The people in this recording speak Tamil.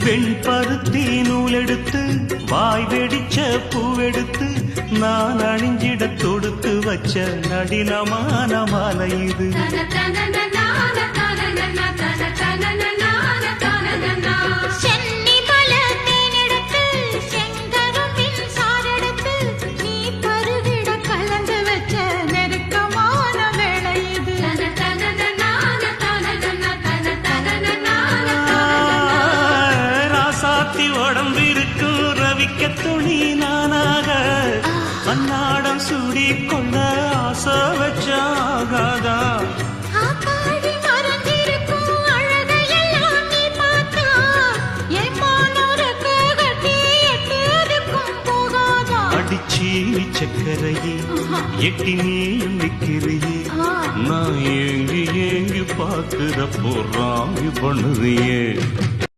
வெண்பருத்தி நூலெடுத்து வாய் வெடிச்ச பூவெடுத்து நான் அணிஞ்சிட தொடுத்து வச்ச நடினமான மாலை இது. உடம்பிருக்கும் ரவிக்க துணி நானாக அன்னாடம் சூடி கொள்ள ஆசை வச்சாகாதா. அடிச்சி சக்கரையே எட்டி நீயும் நிக்கிறியே நான் ஏங்கி ஏங்கி பார்க்கிற போறாங்கி பண்ணுறியே.